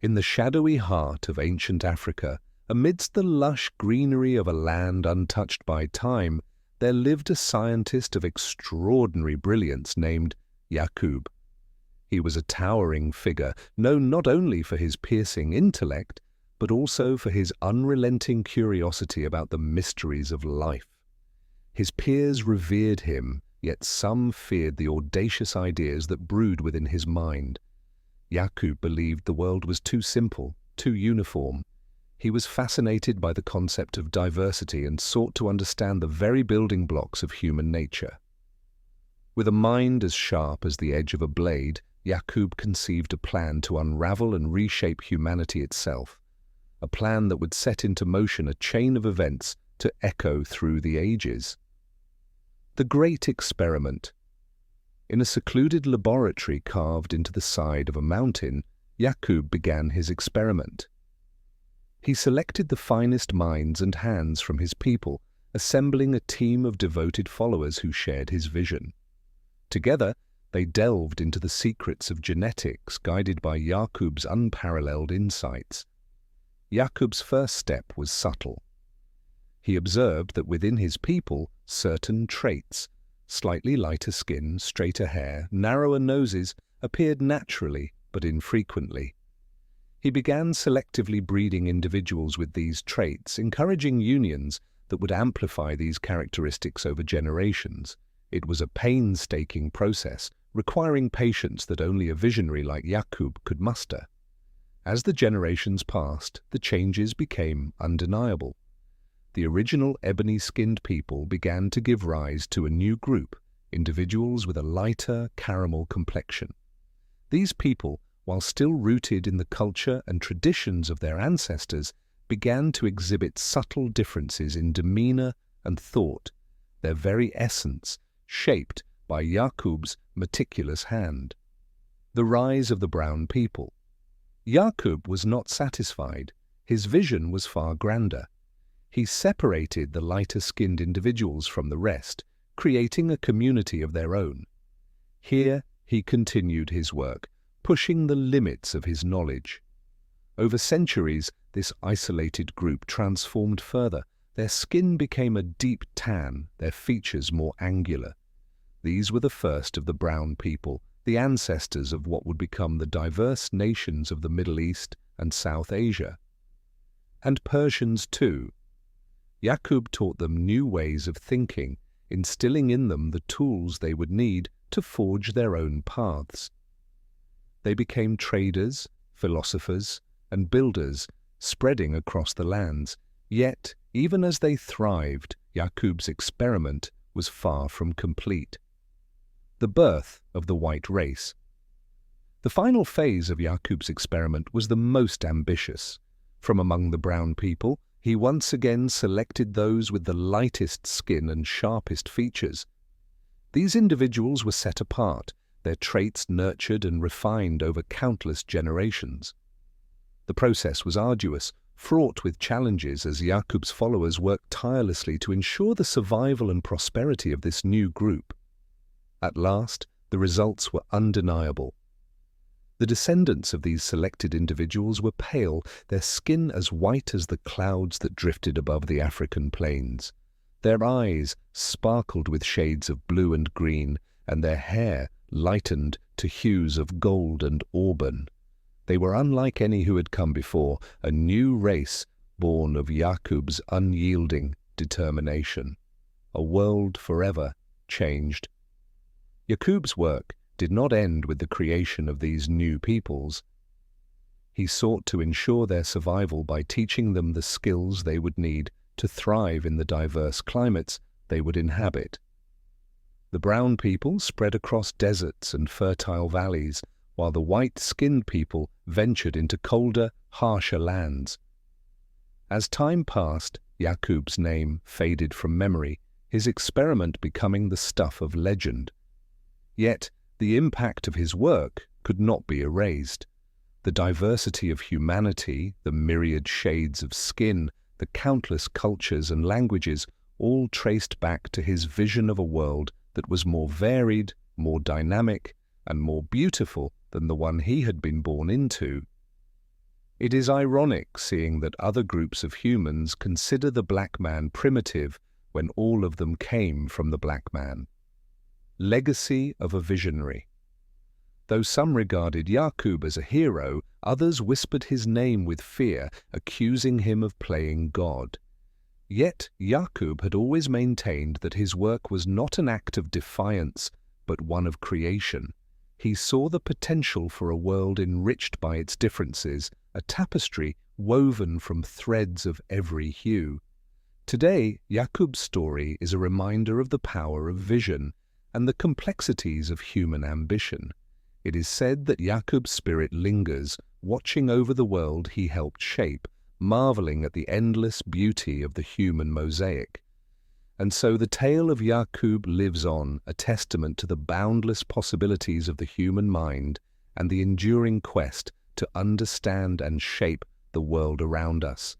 In the shadowy heart of ancient Africa, amidst the lush greenery of a land untouched by time, there lived a scientist of extraordinary brilliance named Yakub. He was a towering figure, known not only for his piercing intellect, but also for his unrelenting curiosity about the mysteries of life. His peers revered him, yet some feared the audacious ideas that brewed within his mind. Yakub believed the world was too simple, too uniform. He was fascinated by the concept of diversity and sought to understand the very building blocks of human nature. With a mind as sharp as the edge of a blade, Yakub conceived a plan to unravel and reshape humanity itself, a plan that would set into motion a chain of events to echo through the ages. The Great Experiment. In a secluded laboratory carved into the side of a mountain, Yakub began his experiment. He selected the finest minds and hands from his people, assembling a team of devoted followers who shared his vision. Together, they delved into the secrets of genetics, guided by Yakub's unparalleled insights. Yakub's first step was subtle. He observed that within his people, certain traits, slightly lighter skin, straighter hair, narrower noses, appeared naturally but infrequently. He began selectively breeding individuals with these traits, encouraging unions that would amplify these characteristics over generations. It was a painstaking process, requiring patience that only a visionary like Yakub could muster. As the generations passed, the changes became undeniable. The original ebony-skinned people began to give rise to a new group, individuals with a lighter caramel complexion. These people, while still rooted in the culture and traditions of their ancestors, began to exhibit subtle differences in demeanor and thought, their very essence shaped by Yakub's meticulous hand. The rise of the brown people. Yakub was not satisfied. His vision was far grander. He separated the lighter-skinned individuals from the rest, creating a community of their own. Here he continued his work, pushing the limits of his knowledge. Over centuries, this isolated group transformed further. Their skin became a deep tan, their features more angular. These were the first of the brown people, the ancestors of what would become the diverse nations of the Middle East and South Asia. And Persians too. Yakub taught them new ways of thinking, instilling in them the tools they would need to forge their own paths. They became traders, philosophers, and builders, spreading across the lands. Yet, even as they thrived, Yakub's experiment was far from complete. The birth of the white race. The final phase of Yakub's experiment was the most ambitious. From among the brown people, he once again selected those with the lightest skin and sharpest features. These individuals were set apart, their traits nurtured and refined over countless generations. The process was arduous, fraught with challenges as Yakub's followers worked tirelessly to ensure the survival and prosperity of this new group. At last, the results were undeniable. The descendants of these selected individuals were pale, their skin as white as the clouds that drifted above the African plains. Their eyes sparkled with shades of blue and green, and their hair lightened to hues of gold and auburn. They were unlike any who had come before, a new race born of Yakub's unyielding determination. A world forever changed. Yakub's work did not end with the creation of these new peoples. He sought to ensure their survival by teaching them the skills they would need to thrive in the diverse climates they would inhabit. The brown people spread across deserts and fertile valleys, while the white-skinned people ventured into colder, harsher lands. As time passed, Yakub's name faded from memory, his experiment becoming the stuff of legend. Yet, the impact of his work could not be erased. The diversity of humanity, the myriad shades of skin, the countless cultures and languages, all traced back to his vision of a world that was more varied, more dynamic, and more beautiful than the one he had been born into. It is ironic seeing that other groups of humans consider the black man primitive when all of them came from the black man. Legacy of a visionary. Though some regarded Yakub as a hero, others whispered his name with fear, accusing him of playing God. Yet Yakub had always maintained that his work was not an act of defiance, but one of creation. He saw the potential for a world enriched by its differences, a tapestry woven from threads of every hue. Today, Yakub's story is a reminder of the power of vision and the complexities of human ambition. It is said that Yakub's spirit lingers, watching over the world he helped shape, marveling at the endless beauty of the human mosaic. And so the tale of Yakub lives on, a testament to the boundless possibilities of the human mind and the enduring quest to understand and shape the world around us.